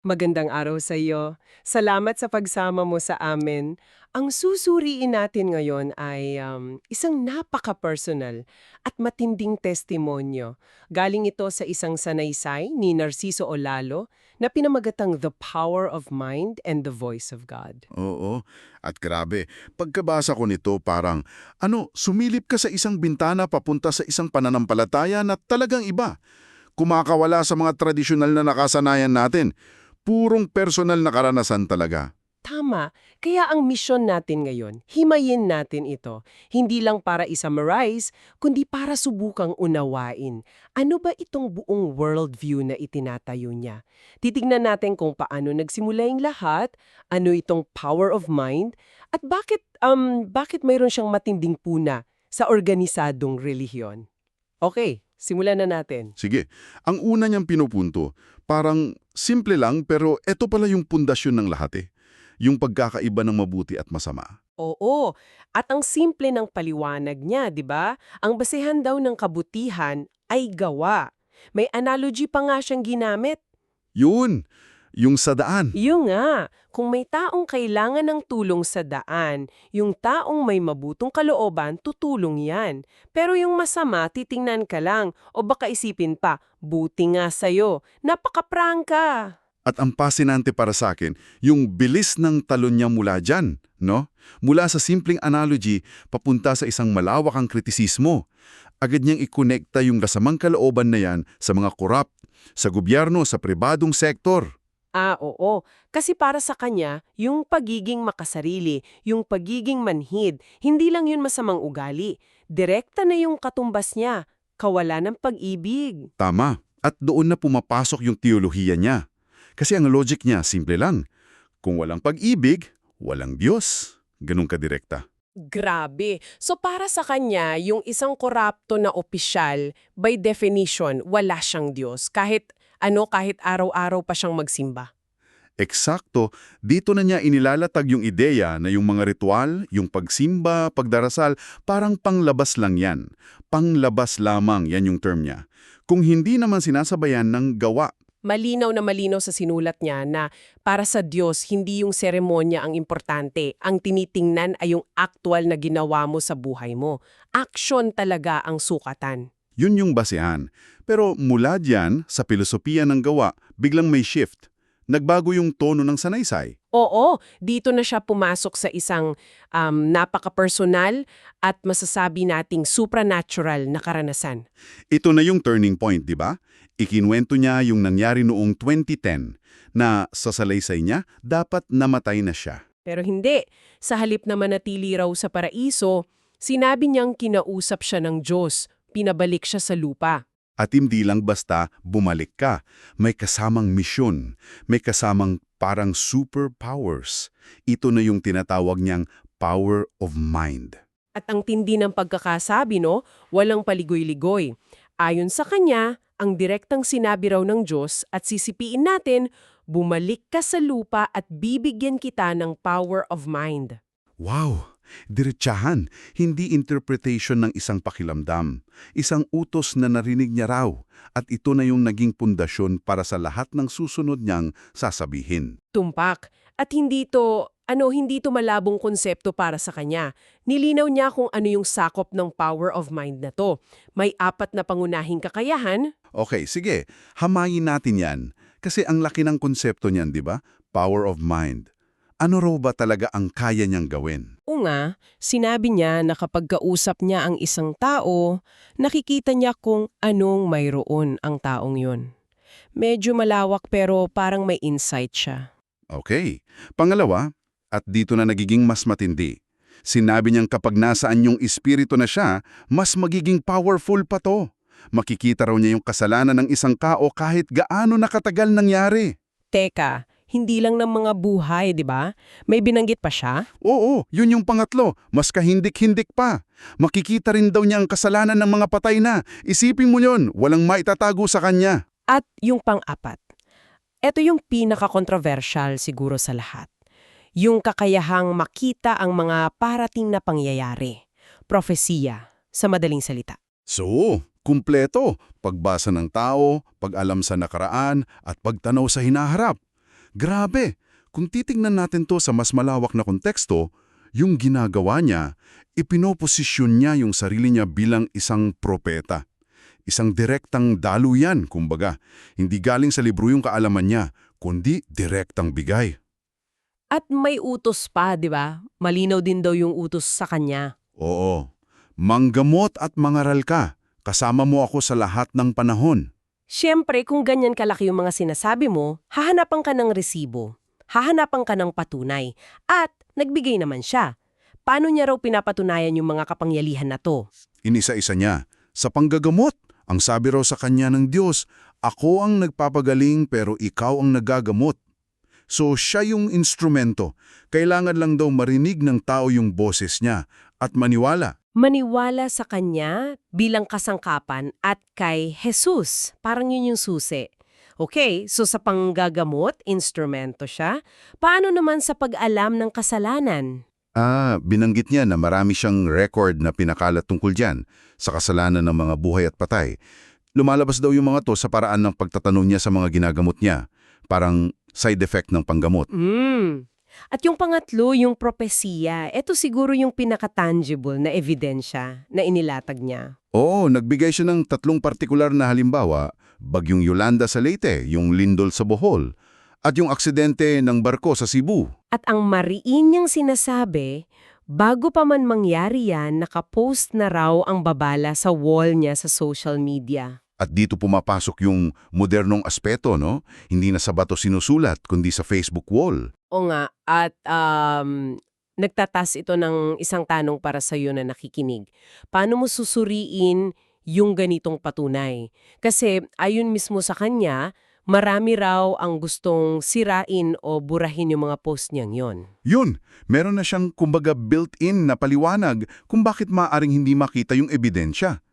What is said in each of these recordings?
Magandang araw sa iyo. Salamat sa pagsama mo sa amin. Ang susuriin natin ngayon ay isang napaka-personal at matinding testimonyo. Galing ito sa isang sanaysay ni Narciso Olalo na pinamagatang The Power of Mind and the Voice of God. Oo, at grabe, pagkabasa ko nito parang, sumilip ka sa isang bintana papunta sa isang pananampalataya na talagang iba. Kumakawala sa mga tradisyonal na nakasanayan natin. Purong personal na karanasan talaga. Tama. Kaya ang misyon natin ngayon, himayin natin ito. Hindi lang para i-summarize, kundi para subukang unawain. Ano ba itong buong worldview na itinatayo niya? Titignan natin kung paano nagsimula yung lahat, ano itong power of mind, at bakit mayroon siyang matinding puna sa organisadong relihiyon. Okay, simulan na natin. Sige, ang una niyang pinupunto, parang simple lang pero eto pala yung pundasyon ng lahat eh. Yung pagkakaiba ng mabuti at masama. Oo, at ang simple ng paliwanag niya, 'di ba? Ang basehan daw ng kabutihan ay gawa. May analogy pa nga siyang ginamit. Yun, yung sa daan. Yung nga, kung may taong kailangan ng tulong sa daan, yung taong may mabutong kalooban, tutulong yan. Pero yung masama, titingnan ka lang. O baka isipin pa, buti nga sa'yo, napaka-prangka. At ang pasinante para sa akin, yung bilis ng talon niya mula dyan, no? Mula sa simpleng analogy, papunta sa isang malawakang kritisismo. Agad niyang ikonekta yung kasamang kalooban na yan sa mga korap, sa gobyerno, sa pribadong sektor. Oo. Kasi para sa kanya, yung pagiging makasarili, yung pagiging manhid, hindi lang yun masamang ugali. Direkta na yung katumbas niya, kawalan ng pag-ibig. Tama. At doon na pumapasok yung teolohiya niya. Kasi ang logic niya, simple lang. Kung walang pag-ibig, walang Diyos. Ganun kadirekta. Grabe. So para sa kanya, yung isang korapto na opisyal, by definition, wala siyang Diyos. Kahit araw-araw pa siyang magsimba. Eksakto, dito na niya inilalatag yung ideya na yung mga ritual, yung pagsimba, pagdarasal, parang panglabas lang yan. Panglabas lamang, yan yung term niya. Kung hindi naman sinasabayan ng gawa. Malinaw na malinaw sa sinulat niya na para sa Diyos, hindi yung seremonya ang importante. Ang tinitingnan ay yung actual na ginawa mo sa buhay mo. Action talaga ang sukatan. Yun yung basehan. Pero mula diyan, sa filosofiya ng gawa, biglang may shift. Nagbago yung tono ng sanaysay. Oo, dito na siya pumasok sa isang napaka-personal at masasabi nating supernatural na karanasan. Ito na yung turning point, di ba? Ikinwento niya yung nangyari noong 2010 na sa salaysay niya, dapat namatay na siya. Pero hindi. Sa halip na manatili raw sa paraiso, sinabi niyang kinausap siya ng Diyos, pinabalik siya sa lupa. At hindi lang basta bumalik ka, may kasamang misyon, may kasamang parang superpowers. Ito na yung tinatawag niyang power of mind. At ang tindi ng pagkakasabi, no, walang paligoy-ligoy. Ayon sa kanya, ang direktang sinabi raw ng Diyos at sisipiin natin, bumalik ka sa lupa at bibigyan kita ng power of mind. Wow! Diretsahan, hindi interpretation ng isang pakilamdam. Isang utos na narinig niya raw. At ito na yung naging pundasyon para sa lahat ng susunod niyang sasabihin. Tumpak. At hindi to malabong konsepto para sa kanya. Nilinaw niya kung ano yung sakop ng power of mind na to. May 4 na pangunahing kakayahan. Okay, sige. Hamayin natin yan. Kasi ang laki ng konsepto niyan, di ba? Power of mind. Ano raw ba talaga ang kaya niyang gawin? Sinabi niya na kapag kausap niya ang isang tao, nakikita niya kung anong mayroon ang taong yun. Medyo malawak pero parang may insight siya. Okay. Pangalawa, at dito na nagiging mas matindi. Sinabi niyang kapag nasaan yung espiritu na siya, mas magiging powerful pa to. Makikita raw niya yung kasalanan ng isang tao kahit gaano nakatagal nangyari. Teka, hindi lang ng mga buhay, di ba? May binanggit pa siya? Oo, yun yung pangatlo. Mas kahindik-hindik pa. Makikita rin daw niya ang kasalanan ng mga patay na. Isipin mo yun, walang maitatago sa kanya. At yung pang-4. Ito yung pinaka-controversial siguro sa lahat. Yung kakayahang makita ang mga parating na pangyayari. Propesiya, sa madaling salita. So, kumpleto. Pagbasa ng tao, pag-alam sa nakaraan, at pagtanaw sa hinaharap. Grabe! Kung titingnan natin to sa mas malawak na konteksto, yung ginagawa niya, ipinoposisyon niya yung sarili niya bilang isang propeta. Isang direktang daluyan, kumbaga. Hindi galing sa libro yung kaalaman niya, kundi direktang bigay. At may utos pa, di ba? Malinaw din daw yung utos sa kanya. Oo. Manggamot at mangaral ka. Kasama mo ako sa lahat ng panahon. Siyempre, kung ganyan kalaki yung mga sinasabi mo, hahanapan ka ng resibo. Hahanapan ka ng patunay. At nagbigay naman siya. Paano niya raw pinapatunayan yung mga kapangyalihan na to? Inisa-isa niya. Sa panggagamot, ang sabi raw sa kanya ng Diyos, ako ang nagpapagaling pero ikaw ang nagagamot. So siya yung instrumento. Kailangan lang daw marinig ng tao yung boses niya at maniwala. Maniwala sa kanya bilang kasangkapan at kay Jesus. Parang yun yung susi. Okay, so sa panggagamot, instrumento siya. Paano naman sa pag-alam ng kasalanan? Binanggit niya na marami siyang record na pinakalat tungkol dyan sa kasalanan ng mga buhay at patay. Lumalabas daw yung mga to sa paraan ng pagtatanong niya sa mga ginagamot niya. Parang side effect ng panggamot. At yung pangatlo, yung propesiya. Ito siguro yung pinaka-tangible na ebidensya na inilatag niya. Oo, nagbigay siya ng 3 partikular na halimbawa, bagyong Yolanda sa Leyte, yung lindol sa Bohol, at yung aksidente ng barko sa Cebu. At ang mariin niyang sinasabi, bago pa man mangyari yan, nakapost na raw ang babala sa wall niya sa social media. At dito pumapasok yung modernong aspeto, no? Hindi na sa bato sinusulat, kundi sa Facebook wall. O nga, at nagtatas ito ng isang tanong para sa iyo na nakikinig. Paano mo susuriin yung ganitong patunay? Kasi ayon mismo sa kanya, marami raw ang gustong sirain o burahin yung mga post niyang yon. Yun, meron na siyang kumbaga built-in na paliwanag kung bakit maaring hindi makita yung ebidensya.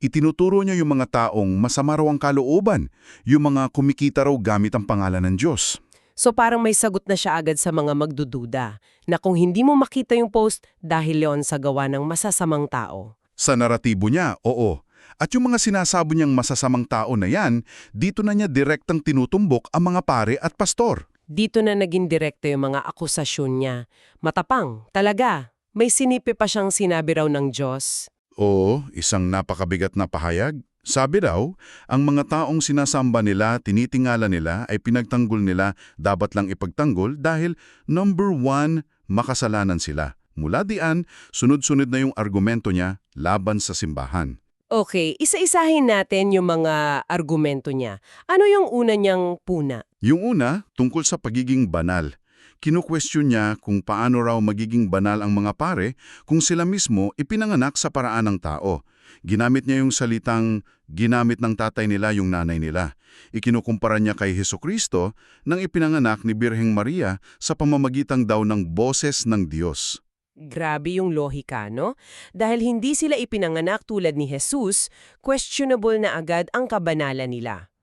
Itinuturo niya yung mga taong masama raw ang kalooban, yung mga kumikita raw gamit ang pangalan ng Diyos. So parang may sagot na siya agad sa mga magdududa na kung hindi mo makita yung post dahil yon sa gawa ng masasamang tao. Sa naratibo niya, oo. At yung mga sinasabo niyang masasamang tao na yan, dito na niya direktang tinutumbok ang mga pare at pastor. Dito na naging direkta yung mga akusasyon niya. Matapang, talaga. May sinipi pa siyang sinabi raw ng Diyos. Oo, isang napakabigat na pahayag. Sabi daw, ang mga taong sinasamba nila, tinitingala nila, ay pinagtanggol nila, dapat lang ipagtanggol dahil number 1, makasalanan sila. Mula diyan, sunod-sunod na yung argumento niya laban sa simbahan. Okay, isa-isahin natin yung mga argumento niya. Ano yung una niyang puna? Yung una, tungkol sa pagiging banal. Kinu-question niya kung paano raw magiging banal ang mga pare kung sila mismo ipinanganak sa paraan ng tao. Ginamit niya yung salitang ginamit ng tatay nila yung nanay nila. Ikinukumpara niya kay Hesukristo nang ipinanganak ni Birheng Maria sa pamamagitan daw ng boses ng Diyos. Grabe yung lohika, no? Dahil hindi sila ipinanganak tulad ni Jesus, questionable na agad ang kabanalan nila.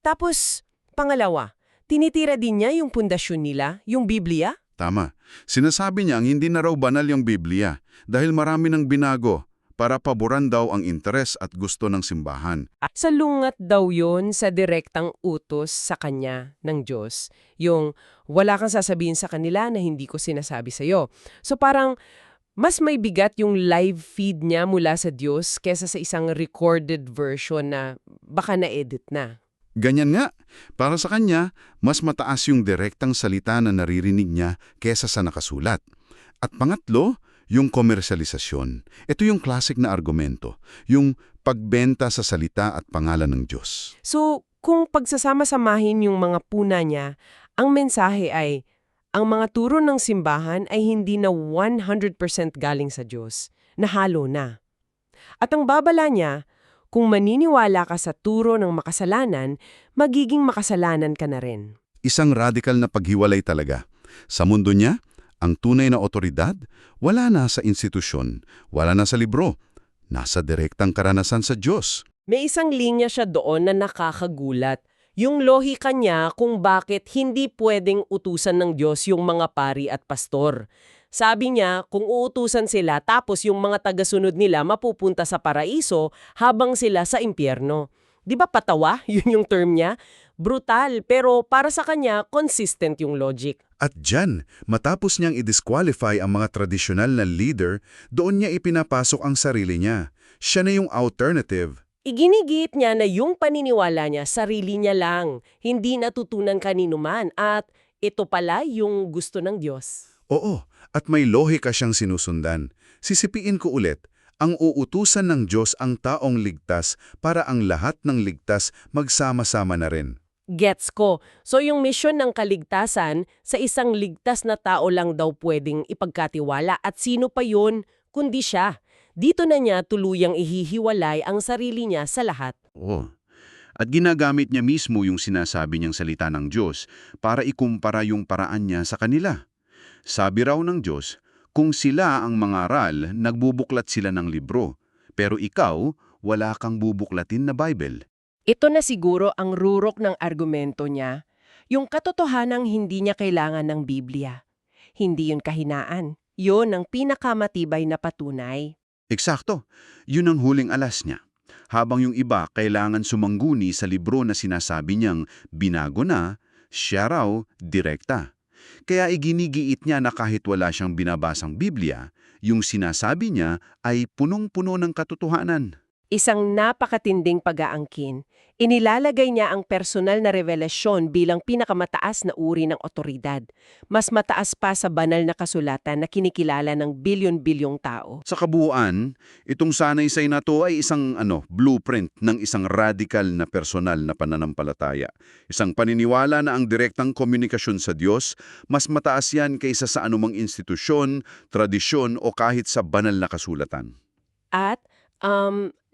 Tapos, pangalawa, tinitira din niya yung pundasyon nila, yung Biblia? Tama. Sinasabi niyang hindi na raw banal yung Biblia dahil marami nang binago para paboran daw ang interes at gusto ng simbahan. Salungat daw yon sa direktang utos sa kanya ng Diyos. Yung wala kang sasabihin sa kanila na hindi ko sinasabi sa'yo. So parang mas may bigat yung live feed niya mula sa Diyos kesa sa isang recorded version na baka na-edit na. Ganyan nga, para sa kanya, mas mataas yung direktang salita na naririnig niya kesa sa nakasulat. At pangatlo, yung komersyalisasyon. Ito yung classic na argumento, yung pagbenta sa salita at pangalan ng Diyos. So, kung pagsasama-samahin yung mga puna niya, ang mensahe ay, ang mga turo ng simbahan ay hindi na 100% galing sa Diyos, nahalo na. At ang babala niya, kung maniniwala ka sa turo ng makasalanan, magiging makasalanan ka na rin. Isang radikal na paghiwalay talaga. Sa mundo niya, ang tunay na otoridad, wala na sa institusyon, wala na sa libro, nasa direktang karanasan sa Diyos. May isang linya siya doon na nakakagulat. Yung lohika niya kung bakit hindi pwedeng utusan ng Diyos yung mga pari at pastor. Sabi niya, kung uutusan sila tapos yung mga tagasunod nila mapupunta sa paraiso habang sila sa impyerno. Di ba patawa? Yun yung term niya. Brutal, pero para sa kanya, consistent yung logic. At dyan, matapos niyang i-disqualify ang mga tradisyonal na leader, doon niya ipinapasok ang sarili niya. Siya na yung alternative. Iginigit niya na yung paniniwala niya, sarili niya lang, hindi natutunan kanino man, at ito pala yung gusto ng Diyos. Oo, at may lohika siyang sinusundan. Sisipiin ko ulit, ang uutusan ng Diyos ang taong ligtas para ang lahat ng ligtas magsama-sama na rin. Gets ko. So yung mission ng kaligtasan, sa isang ligtas na tao lang daw pwedeng ipagkatiwala at sino pa yun kundi siya. Dito na niya tuluyang ihihiwalay ang sarili niya sa lahat. Oo. At ginagamit niya mismo yung sinasabi niyang salita ng Diyos para ikumpara yung paraan niya sa kanila. Sabi raw ng Diyos, kung sila ang mangaral, nagbubuklat sila ng libro, pero ikaw, wala kang bubuklatin na Bible. Ito na siguro ang rurok ng argumento niya, yung katotohanang hindi niya kailangan ng Biblia. Hindi yun kahinaan. Yun ang pinakamatibay na patunay. Eksakto, yun ang huling alas niya. Habang yung iba kailangan sumangguni sa libro na sinasabi niyang binago na, siya raw direkta. Kaya iginigiit niya na kahit wala siyang binabasang Biblia, yung sinasabi niya ay punong-puno ng katotohanan. Isang napakatinding pag-aangkin. Inilalagay niya ang personal na revelasyon bilang pinakamataas na uri ng otoridad. Mas mataas pa sa banal na kasulatan na kinikilala ng bilyon-bilyong tao. Sa kabuuan, itong sanaysay na to ay isang blueprint ng isang radical na personal na pananampalataya. Isang paniniwala na ang direktang komunikasyon sa Diyos, mas mataas yan kaysa sa anumang institusyon, tradisyon o kahit sa banal na kasulatan. At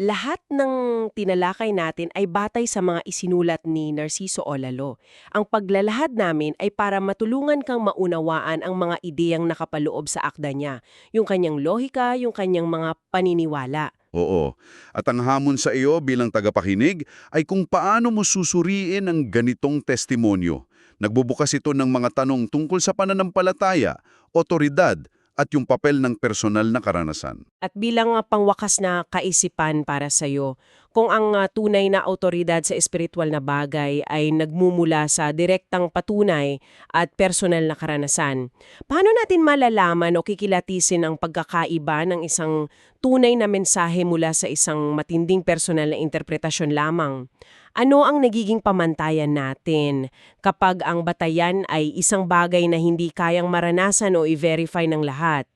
lahat ng tinalakay natin ay batay sa mga isinulat ni Narciso Olalo. Ang paglalahad namin ay para matulungan kang maunawaan ang mga ideyang nakapaloob sa akda niya, yung kanyang lohika, yung kanyang mga paniniwala. Oo. At ang hamon sa iyo bilang tagapakinig ay kung paano mo susuriin ang ganitong testimonyo. Nagbubukas ito ng mga tanong tungkol sa pananampalataya, otoridad, at yung papel ng personal na karanasan. At bilang pangwakas na kaisipan para sa iyo, kung ang tunay na autoridad sa espiritual na bagay ay nagmumula sa direktang patunay at personal na karanasan, paano natin malalaman o kikilatisin ang pagkakaiba ng isang tunay na mensahe mula sa isang matinding personal na interpretasyon lamang? Ano ang nagiging pamantayan natin kapag ang batayan ay isang bagay na hindi kayang maranasan o i-verify ng lahat?